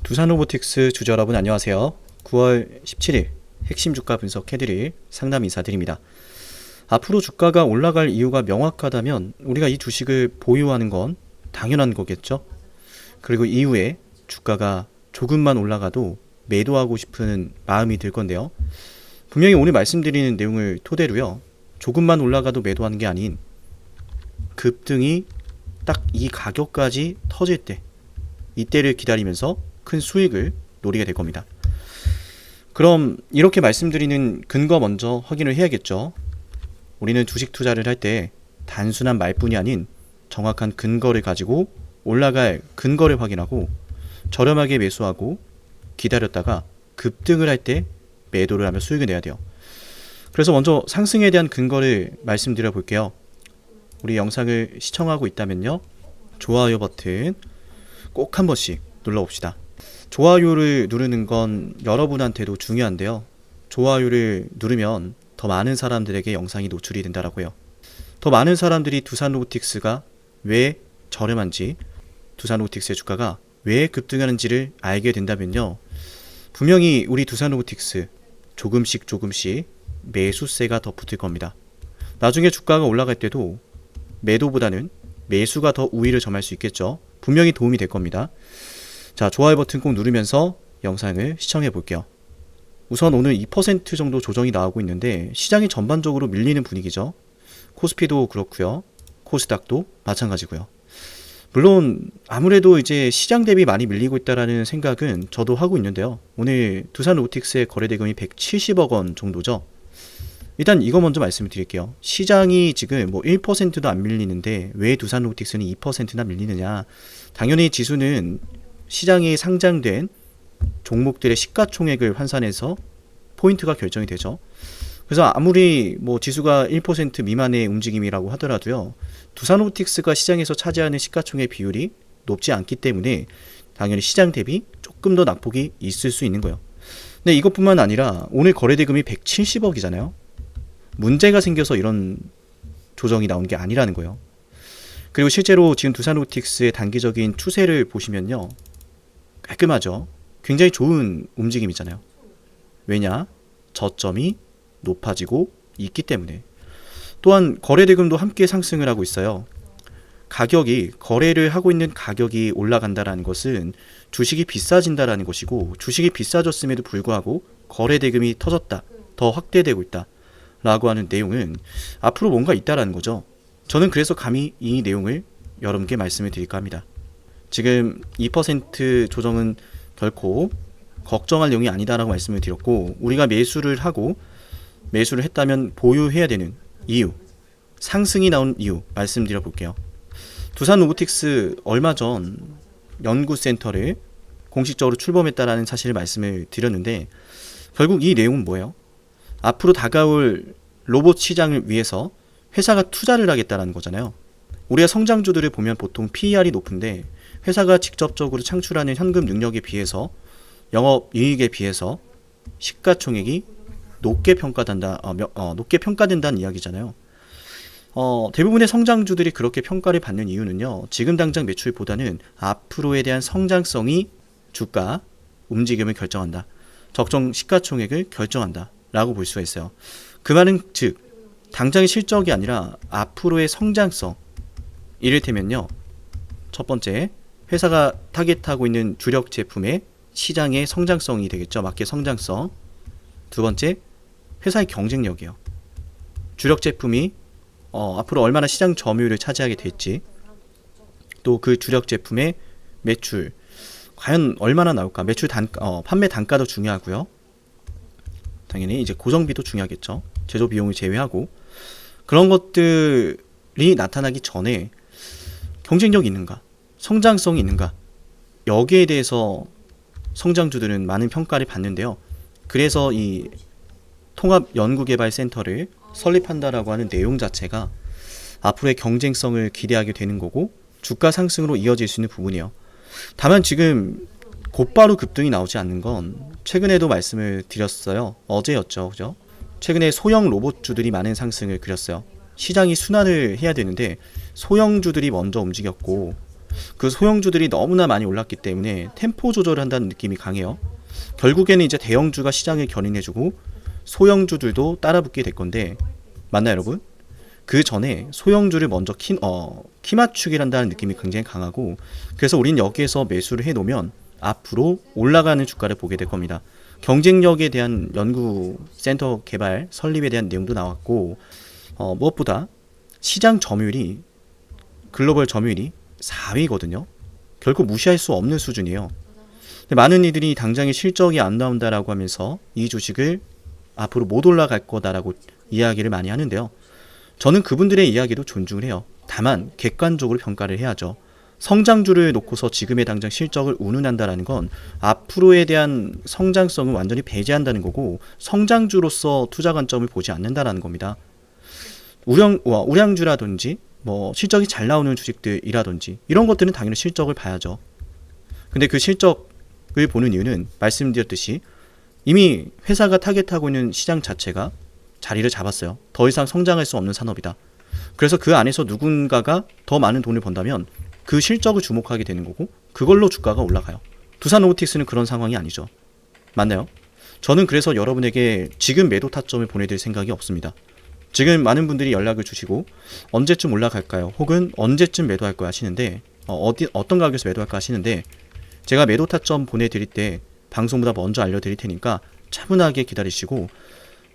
두산로보틱스 주주 여러분 안녕하세요. 9월 17일 핵심 주가 분석해드릴 상담 인사드립니다. 앞으로 주가가 올라갈 이유가 명확하다면 우리가 이 주식을 보유하는 건 당연한 거겠죠. 그리고 이후에 주가가 조금만 올라가도 매도하고 싶은 마음이 들 건데요. 분명히 오늘 말씀드리는 내용을 토대로요, 조금만 올라가도 매도하는 게 아닌 급등이 딱 이 가격까지 터질 때, 이때를 기다리면서 큰 수익을 노리게 될 겁니다. 그럼 이렇게 말씀드리는 근거 먼저 확인을 해야겠죠. 우리는 주식 투자를 할 때 단순한 말뿐이 아닌 정확한 근거를 가지고 올라갈 근거를 확인하고 저렴하게 매수하고 기다렸다가 급등을 할 때 매도를 하며 수익을 내야 돼요. 그래서 먼저 상승에 대한 근거를 말씀드려 볼게요. 우리 영상을 시청하고 있다면요, 좋아요 버튼 꼭 한 번씩 눌러봅시다. 좋아요를 누르는 건 여러분한테도 중요한데요, 좋아요를 누르면 더 많은 사람들에게 영상이 노출이 된다라고요. 더 많은 사람들이 두산로보틱스가 왜 저렴한지, 두산로보틱스의 주가가 왜 급등하는지를 알게 된다면요, 분명히 우리 두산로보틱스 조금씩 매수세가 더 붙을 겁니다. 나중에 주가가 올라갈 때도 매도보다는 매수가 더 우위를 점할 수 있겠죠. 분명히 도움이 될 겁니다. 자, 좋아요 버튼 꼭 누르면서 영상을 시청해 볼게요. 우선 오늘 2% 정도 조정이 나오고 있는데 시장이 전반적으로 밀리는 분위기죠. 코스피도 그렇고요, 코스닥도 마찬가지고요. 물론 아무래도 이제 시장 대비 많이 밀리고 있다라는 생각은 저도 하고 있는데요. 오늘 두산로보틱스의 거래대금이 170억 원 정도죠. 일단 이거 먼저 말씀을 드릴게요. 시장이 지금 뭐 1%도 안 밀리는데 왜 두산로보틱스는 2%나 밀리느냐. 당연히 지수는 시장에 상장된 종목들의 시가총액을 환산해서 포인트가 결정이 되죠. 그래서 아무리 뭐 지수가 1% 미만의 움직임이라고 하더라도요, 두산로보틱스가 시장에서 차지하는 시가총액 비율이 높지 않기 때문에 당연히 시장 대비 조금 더 낙폭이 있을 수 있는 거예요. 근데 이것뿐만 아니라 오늘 거래대금이 170억이잖아요. 문제가 생겨서 이런 조정이 나온 게 아니라는 거예요. 그리고 실제로 지금 두산로보틱스의 단기적인 추세를 보시면요, 깔끔하죠. 굉장히 좋은 움직임이잖아요. 왜냐? 저점이 높아지고 있기 때문에. 또한 거래대금도 함께 상승을 하고 있어요. 가격이, 거래를 하고 있는 가격이 올라간다라는 것은 주식이 비싸진다라는 것이고, 주식이 비싸졌음에도 불구하고 거래대금이 터졌다, 더 확대되고 있다 라고 하는 내용은 앞으로 뭔가 있다라는 거죠. 저는 그래서 감히 이 내용을 여러분께 말씀을 드릴까 합니다. 지금 2% 조정은 결코 걱정할 내용이 아니다라고 말씀을 드렸고, 우리가 매수를 했다면 보유해야 되는 이유, 상승이 나온 이유 말씀드려 볼게요. 두산로보틱스 얼마 전 연구센터를 공식적으로 출범했다라는 사실을 말씀을 드렸는데, 결국 이 내용은 뭐예요? 앞으로 다가올 로봇 시장을 위해서 회사가 투자를 하겠다라는 거잖아요. 우리가 성장주들을 보면 보통 PER이 높은데 회사가 직접적으로 창출하는 현금 능력에 비해서, 영업이익에 비해서 시가총액이 높게 평가된다는 이야기잖아요. 대부분의 성장주들이 그렇게 평가를 받는 이유는요, 지금 당장 매출보다는 앞으로에 대한 성장성이 주가 움직임을 결정한다, 적정 시가총액을 결정한다 라고 볼 수가 있어요. 그 말은 즉 당장의 실적이 아니라 앞으로의 성장성, 이를테면요, 첫 번째, 회사가 타겟하고 있는 주력 제품의 시장의 성장성이 되겠죠. 마켓 성장성. 두 번째, 회사의 경쟁력이요. 주력 제품이 앞으로 얼마나 시장 점유율을 차지하게 될지, 또 그 주력 제품의 매출 과연 얼마나 나올까, 매출 단가, 판매 단가도 중요하고요. 당연히 이제 고정비도 중요하겠죠. 제조 비용을 제외하고. 그런 것들이 나타나기 전에 경쟁력이 있는가, 성장성이 있는가, 여기에 대해서 성장주들은 많은 평가를 받는데요. 그래서 이 통합연구개발센터를 설립한다라고 하는 내용 자체가 앞으로의 경쟁성을 기대하게 되는 거고, 주가 상승으로 이어질 수 있는 부분이에요. 다만 지금 곧바로 급등이 나오지 않는 건 최근에도 말씀을 드렸어요. 어제였죠, 그죠? 최근에 소형 로봇주들이 많은 상승을 그렸어요. 시장이 순환을 해야 되는데 소형주들이 먼저 움직였고, 그 소형주들이 너무나 많이 올랐기 때문에 템포 조절을 한다는 느낌이 강해요. 결국에는 이제 대형주가 시장을 견인해주고 소형주들도 따라붙게 될 건데, 맞나요 여러분? 그 전에 소형주를 먼저 키 맞추기를 한다는 느낌이 굉장히 강하고, 그래서 우린 여기에서 매수를 해놓으면 앞으로 올라가는 주가를 보게 될 겁니다. 경쟁력에 대한 연구 센터 개발 설립에 대한 내용도 나왔고, 무엇보다 시장 점유율이, 글로벌 점유율이 4위거든요. 결코 무시할 수 없는 수준이에요. 근데 많은 이들이 당장의 실적이 안 나온다라고 하면서 이 주식을 앞으로 못 올라갈 거다라고 이야기를 많이 하는데요. 저는 그분들의 이야기도 존중을 해요. 다만 객관적으로 평가를 해야죠. 성장주를 놓고서 지금의 당장 실적을 운운한다라는 건 앞으로에 대한 성장성을 완전히 배제한다는 거고, 성장주로서 투자 관점을 보지 않는다라는 겁니다. 우량주라든지 뭐 실적이 잘 나오는 주식들이라든지 이런 것들은 당연히 실적을 봐야죠. 근데 그 실적을 보는 이유는 말씀드렸듯이 이미 회사가 타겟하고 있는 시장 자체가 자리를 잡았어요. 더 이상 성장할 수 없는 산업이다. 그래서 그 안에서 누군가가 더 많은 돈을 번다면 그 실적을 주목하게 되는 거고, 그걸로 주가가 올라가요. 두산 로보틱스는 그런 상황이 아니죠. 맞나요? 저는 그래서 여러분에게 지금 매도 타점을 보내드릴 생각이 없습니다. 지금 많은 분들이 연락을 주시고 언제쯤 올라갈까요? 혹은 언제쯤 매도할 거야 하시는데, 어떤 가격에서 매도할까 하시는데, 제가 매도 타점 보내드릴 때 방송보다 먼저 알려드릴 테니까 차분하게 기다리시고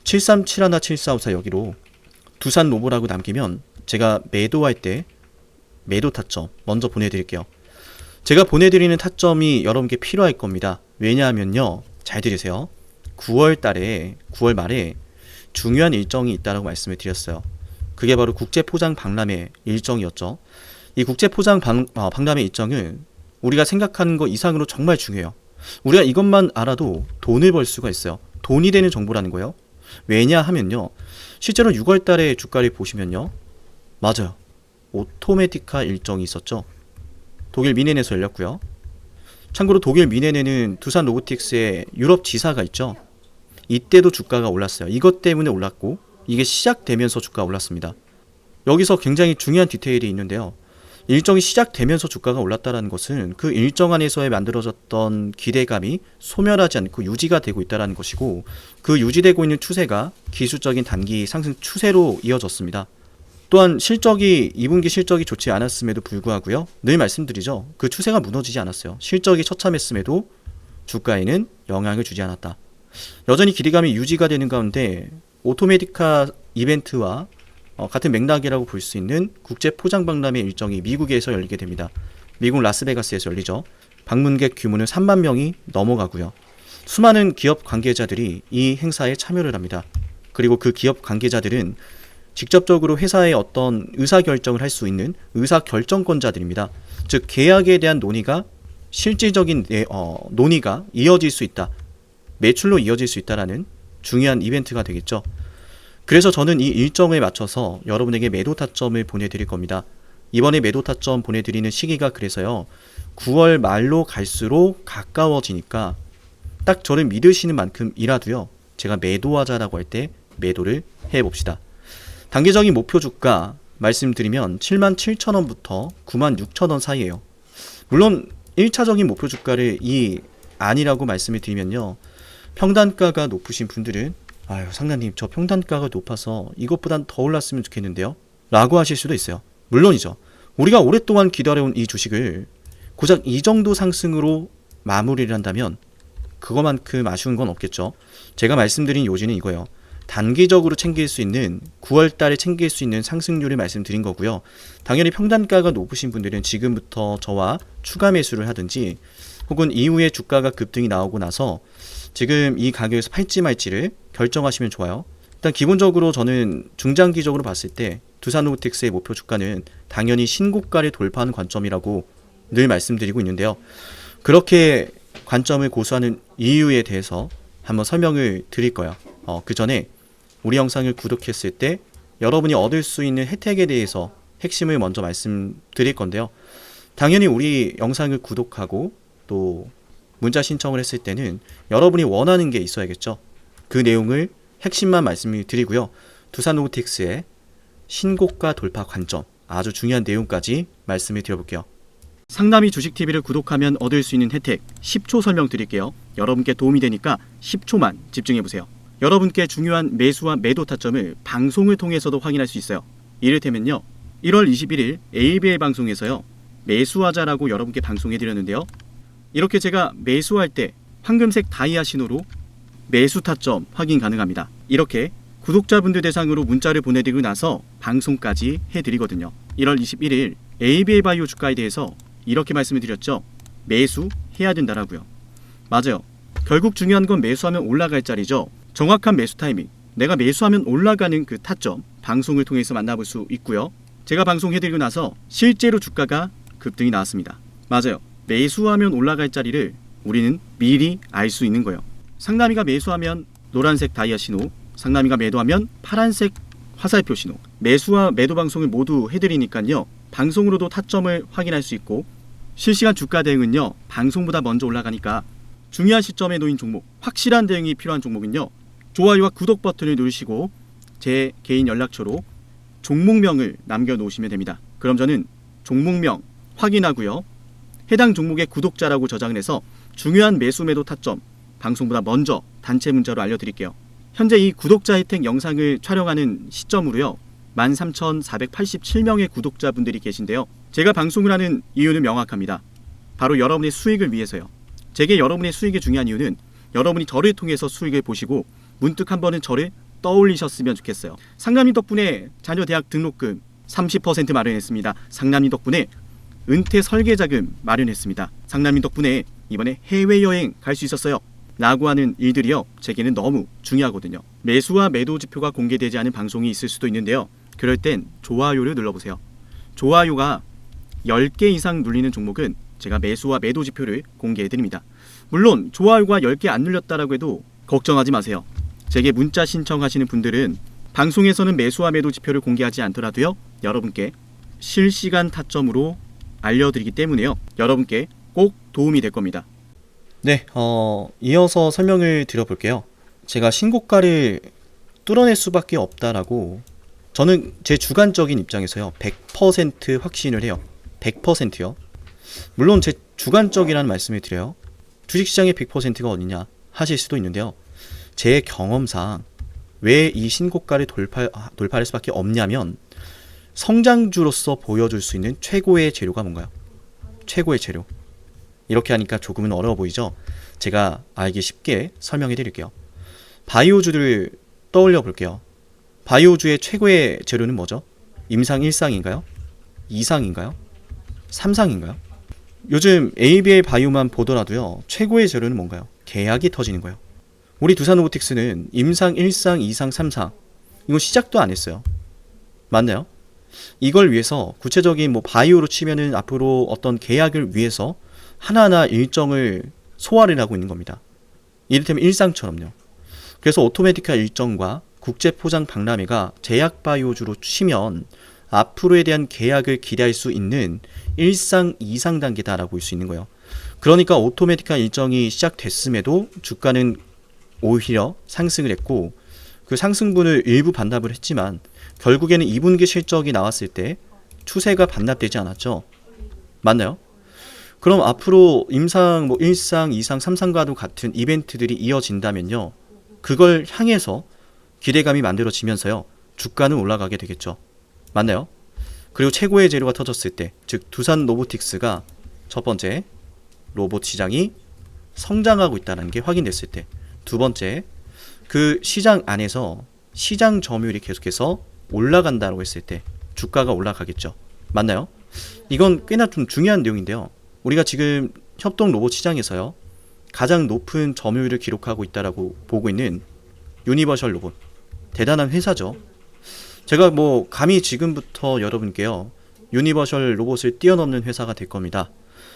7371, 7454 여기로 두산 로보라고 남기면 제가 매도할 때 매도 타점 먼저 보내드릴게요. 제가 보내드리는 타점이 여러분께 필요할 겁니다. 왜냐하면요, 잘 들으세요. 9월 말에 중요한 일정이 있다고 말씀을 드렸어요. 그게 바로 국제포장 박람회 일정이었죠. 이 국제포장 박람회 일정은 우리가 생각하는 것 이상으로 정말 중요해요. 우리가 이것만 알아도 돈을 벌 수가 있어요. 돈이 되는 정보라는 거예요. 왜냐하면요, 실제로 6월 달에 주가를 보시면요, 맞아요, 오토메티카 일정이 있었죠. 독일 미넨에서 열렸고요. 참고로 독일 미넨에는 두산 로보틱스의 유럽 지사가 있죠. 이때도 주가가 올랐어요. 이것 때문에 올랐고, 이게 시작되면서 주가가 올랐습니다. 여기서 굉장히 중요한 디테일이 있는데요. 일정이 시작되면서 주가가 올랐다는 것은 그 일정 안에서의 만들어졌던 기대감이 소멸하지 않고 유지가 되고 있다는 것이고, 그 유지되고 있는 추세가 기술적인 단기 상승 추세로 이어졌습니다. 또한 2분기 실적이 좋지 않았음에도 불구하고요, 늘 말씀드리죠. 그 추세가 무너지지 않았어요. 실적이 처참했음에도 주가에는 영향을 주지 않았다. 여전히 기대감이 유지가 되는 가운데 오토메디카 이벤트와 같은 맥락이라고 볼 수 있는 국제 포장 박람회 일정이 미국에서 열리게 됩니다. 미국 라스베가스에서 열리죠. 방문객 규모는 3만 명이 넘어가고요. 수많은 기업 관계자들이 이 행사에 참여를 합니다. 그리고 그 기업 관계자들은 직접적으로 회사의 어떤 의사결정을 할 수 있는 의사결정권자들입니다. 즉 계약에 대한 논의가 실질적인 논의가 이어질 수 있다. 매출로 이어질 수 있다라는 중요한 이벤트가 되겠죠. 그래서 저는 이 일정에 맞춰서 여러분에게 매도 타점을 보내드릴 겁니다. 이번에 매도 타점 보내드리는 시기가 그래서요, 9월 말로 갈수록 가까워지니까 딱 저를 믿으시는 만큼이라도요, 제가 매도하자라고 할 때 매도를 해봅시다. 단기적인 목표 주가 말씀드리면 77,000원부터 96,000원 사이에요. 물론 1차적인 목표 주가를 아니라고 말씀을 드리면요, 평단가가 높으신 분들은 아유 상단님, 저 평단가가 높아서 이것보단 더 올랐으면 좋겠는데요 라고 하실 수도 있어요. 물론이죠. 우리가 오랫동안 기다려온 이 주식을 고작 이 정도 상승으로 마무리를 한다면 그거만큼 아쉬운 건 없겠죠. 제가 말씀드린 요지는 이거예요. 단기적으로 챙길 수 있는 9월 달에 챙길 수 있는 상승률을 말씀드린 거고요. 당연히 평단가가 높으신 분들은 지금부터 저와 추가 매수를 하든지, 혹은 이후에 주가가 급등이 나오고 나서 지금 이 가격에서 팔지 말지를 결정하시면 좋아요. 일단 기본적으로 저는 중장기적으로 봤을 때 두산 로보틱스의 목표 주가는 당연히 신고가를 돌파하는 관점이라고 늘 말씀드리고 있는데요. 그렇게 관점을 고수하는 이유에 대해서 한번 설명을 드릴 거예요. 그 전에 우리 영상을 구독했을 때 여러분이 얻을 수 있는 혜택에 대해서 핵심을 먼저 말씀드릴 건데요. 당연히 우리 영상을 구독하고 또 문자 신청을 했을 때는 여러분이 원하는 게 있어야겠죠. 그 내용을 핵심만 말씀을 드리고요. 두산 로보틱스의 신고가 돌파 관점, 아주 중요한 내용까지 말씀을 드려볼게요. 상담이 주식TV를 구독하면 얻을 수 있는 혜택 10초 설명드릴게요. 여러분께 도움이 되니까 10초만 집중해보세요. 여러분께 중요한 매수와 매도 타점을 방송을 통해서도 확인할 수 있어요. 이를테면요, 1월 21일 ABL 방송에서요, 매수하자라고 여러분께 방송해드렸는데요, 이렇게 제가 매수할 때 황금색 다이아 신호로 매수 타점 확인 가능합니다. 이렇게 구독자분들 대상으로 문자를 보내드리고 나서 방송까지 해드리거든요. 1월 21일 ABL 바이오 주가에 대해서 이렇게 말씀을 드렸죠. 매수해야 된다라고요. 맞아요. 결국 중요한 건 매수하면 올라갈 자리죠. 정확한 매수 타이밍, 내가 매수하면 올라가는 그 타점 방송을 통해서 만나볼 수 있고요. 제가 방송해드리고 나서 실제로 주가가 급등이 나왔습니다. 맞아요. 매수하면 올라갈 자리를 우리는 미리 알 수 있는 거예요. 상담이가 매수하면 노란색 다이아 신호, 상담이가 매도하면 파란색 화살표 신호. 매수와 매도 방송을 모두 해드리니까요, 방송으로도 타점을 확인할 수 있고, 실시간 주가 대응은요, 방송보다 먼저 올라가니까 중요한 시점에 놓인 종목, 확실한 대응이 필요한 종목은요, 좋아요와 구독 버튼을 누르시고 제 개인 연락처로 종목명을 남겨놓으시면 됩니다. 그럼 저는 종목명 확인하고요, 해당 종목의 구독자라고 저장을 해서 중요한 매수 매도 타점 방송보다 먼저 단체 문자로 알려드릴게요. 현재 이 구독자 혜택 영상을 촬영하는 시점으로요, 13,487명의 구독자분들이 계신데요, 제가 방송을 하는 이유는 명확합니다. 바로 여러분의 수익을 위해서요. 제게 여러분의 수익이 중요한 이유는 여러분이 저를 통해서 수익을 보시고 문득 한 번은 저를 떠올리셨으면 좋겠어요. 상남님 덕분에 자녀 대학 등록금 30% 마련했습니다. 상남님 덕분에 은퇴 설계자금 마련했습니다. 상남님 덕분에 이번에 해외여행 갈 수 있었어요. 라고 하는 일들이요, 제게는 너무 중요하거든요. 매수와 매도 지표가 공개되지 않은 방송이 있을 수도 있는데요, 그럴 땐 좋아요를 눌러보세요. 좋아요가 10개 이상 눌리는 종목은 제가 매수와 매도 지표를 공개해드립니다. 물론 좋아요가 10개 안 눌렸다라고 해도 걱정하지 마세요. 제게 문자 신청하시는 분들은 방송에서는 매수와 매도 지표를 공개하지 않더라도요, 여러분께 실시간 타점으로 알려드리기 때문에요, 여러분께 꼭 도움이 될 겁니다. 네, 이어서 설명을 드려볼게요. 제가 신고가를 뚫어낼 수밖에 없다라고 저는 제 주관적인 입장에서요, 100% 확신을 해요. 100%요. 물론 제 주관적이라는 말씀을 드려요. 주식시장의 100%가 어디냐 하실 수도 있는데요, 제 경험상 왜 이 신고가를 돌파할 수밖에 없냐면, 성장주로서 보여줄 수 있는 최고의 재료가 뭔가요? 최고의 재료. 이렇게 하니까 조금은 어려워 보이죠? 제가 알기 쉽게 설명해 드릴게요. 바이오주를 떠올려 볼게요. 바이오주의 최고의 재료는 뭐죠? 임상 1상인가요? 2상인가요? 3상인가요? 요즘 ABL 바이오만 보더라도요, 최고의 재료는 뭔가요? 계약이 터지는 거예요. 우리 두산로보틱스는 임상 1상, 2상, 3상, 이거 시작도 안 했어요. 맞나요? 이걸 위해서 구체적인 바이오로 치면은 앞으로 어떤 계약을 위해서 하나하나 일정을 소화를 하고 있는 겁니다. 이를테면 일상처럼요. 그래서 오토메디카 일정과 국제포장 박람회가 제약바이오주로 치면 앞으로에 대한 계약을 기대할 수 있는 1상, 2상 단계다라고 볼 수 있는 거예요. 그러니까 오토메디카 일정이 시작됐음에도 주가는 오히려 상승을 했고, 그 상승분을 일부 반납을 했지만 결국에는 2분기 실적이 나왔을 때 추세가 반납되지 않았죠. 맞나요? 그럼 앞으로 임상 1상, 2상, 3상과도 같은 이벤트들이 이어진다면요, 그걸 향해서 기대감이 만들어지면서요, 주가는 올라가게 되겠죠. 맞나요? 그리고 최고의 재료가 터졌을 때, 즉 두산 로보틱스가 첫 번째, 로봇 시장이 성장하고 있다는 게 확인됐을 때, 두 번째, 그 시장 안에서 시장 점유율이 계속해서 올라간다고 했을 때 주가가 올라가겠죠. 맞나요? 이건 꽤나 좀 중요한 내용인데요, 우리가 지금 협동 로봇 시장에서요, 가장 높은 점유율을 기록하고 있다라고 보고 있는 유니버셜 로봇, 대단한 회사죠. 제가 감히 지금부터 여러분께요, 유니버셜 로봇을 뛰어넘는 회사가 될 겁니다,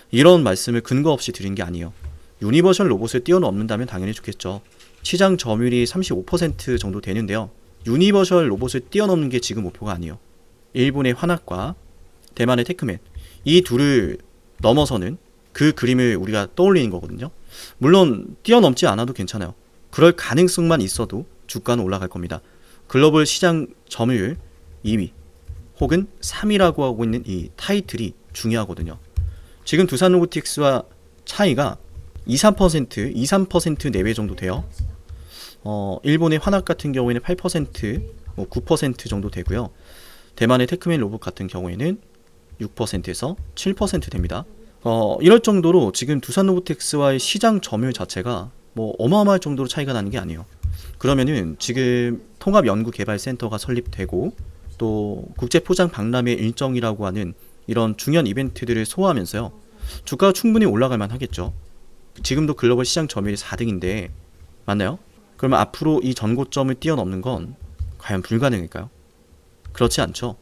이런 말씀을 근거 없이 드린 게 아니에요. 유니버셜 로봇을 뛰어넘는다면 당연히 좋겠죠. 시장 점유율이 35% 정도 되는데요, 유니버셜 로봇을 뛰어넘는 게 지금 목표가 아니에요. 일본의 환학과 대만의 테크맨, 이 둘을 넘어서는 그 그림을 우리가 떠올리는 거거든요. 물론 뛰어넘지 않아도 괜찮아요. 그럴 가능성만 있어도 주가는 올라갈 겁니다. 글로벌 시장 점유율 2위 혹은 3위라고 하고 있는 이 타이틀이 중요하거든요. 지금 두산 로보틱스와 차이가 2-3% 내외 정도 돼요. 일본의 환합 같은 경우에는 8%, 9% 정도 되고요. 대만의 테크맨 로봇 같은 경우에는 6%에서 7% 됩니다. 이럴 정도로 지금 두산 로보틱스와의 시장 점유율 자체가 어마어마할 정도로 차이가 나는 게 아니에요. 그러면은 지금 통합연구개발센터가 설립되고 또 국제포장 박람회 일정이라고 하는 이런 중요한 이벤트들을 소화하면서요, 주가가 충분히 올라갈 만 하겠죠. 지금도 글로벌 시장 점유율이 4등인데 맞나요? 그러면 앞으로 이 전고점을 뛰어넘는 건 과연 불가능할까요? 그렇지 않죠.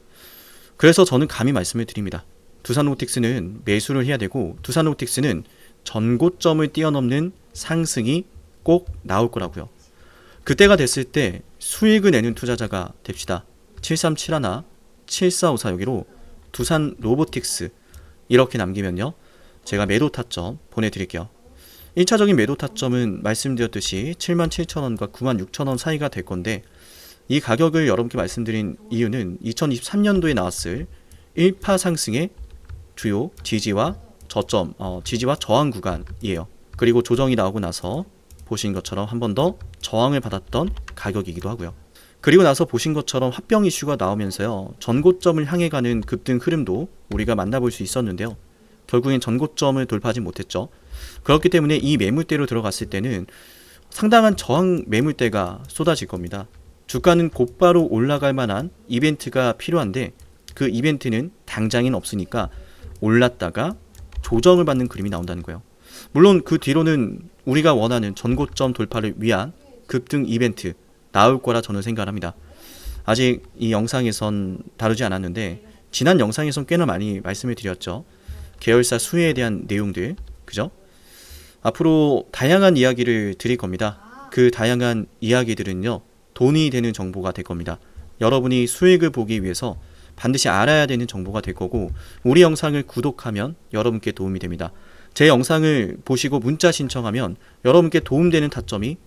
그래서 저는 감히 말씀을 드립니다. 두산 로보틱스는 매수를 해야 되고, 두산 로보틱스는 전고점을 뛰어넘는 상승이 꼭 나올 거라고요. 그때가 됐을 때 수익을 내는 투자자가 됩시다. 7371, 7454 여기로 두산 로보틱스 이렇게 남기면요, 제가 매도 타점 보내드릴게요. 1차적인 매도 타점은 말씀드렸듯이 77,000원과 96,000원 사이가 될 건데, 이 가격을 여러분께 말씀드린 이유는 2023년도에 나왔을 1파 상승의 주요 지지와 저점, 지지와 저항 구간이에요. 그리고 조정이 나오고 나서 보신 것처럼 한 번 더 저항을 받았던 가격이기도 하고요. 그리고 나서 보신 것처럼 합병 이슈가 나오면서요, 전고점을 향해 가는 급등 흐름도 우리가 만나볼 수 있었는데요. 결국엔 전고점을 돌파하지 못했죠. 그렇기 때문에 이 매물대로 들어갔을 때는 상당한 저항 매물대가 쏟아질 겁니다. 주가는 곧바로 올라갈 만한 이벤트가 필요한데, 그 이벤트는 당장엔 없으니까 올랐다가 조정을 받는 그림이 나온다는 거예요. 물론 그 뒤로는 우리가 원하는 전고점 돌파를 위한 급등 이벤트 나올 거라 저는 생각합니다. 아직 이 영상에선 다루지 않았는데 지난 영상에선 꽤나 많이 말씀을 드렸죠. 계열사 수혜에 대한 내용들, 그죠? 앞으로 다양한 이야기를 드릴 겁니다. 그 다양한 이야기들은요, 돈이 되는 정보가 될 겁니다. 여러분이 수익을 보기 위해서 반드시 알아야 되는 정보가 될 거고, 우리 영상을 구독하면 여러분께 도움이 됩니다. 제 영상을 보시고 문자 신청하면 여러분께 도움되는 타점이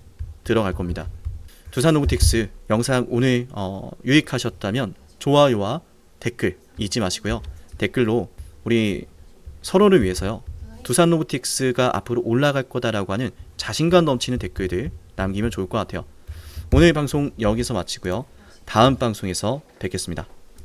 들어갈 겁니다. 두산 로보틱스 영상 오늘 유익하셨다면 좋아요와 댓글 잊지 마시고요. 댓글로 우리 서로를 위해서요, 두산 로보틱스가 앞으로 올라갈 거다라고 하는 자신감 넘치는 댓글들 남기면 좋을 것 같아요. 오늘 방송 여기서 마치고요. 다음 방송에서 뵙겠습니다.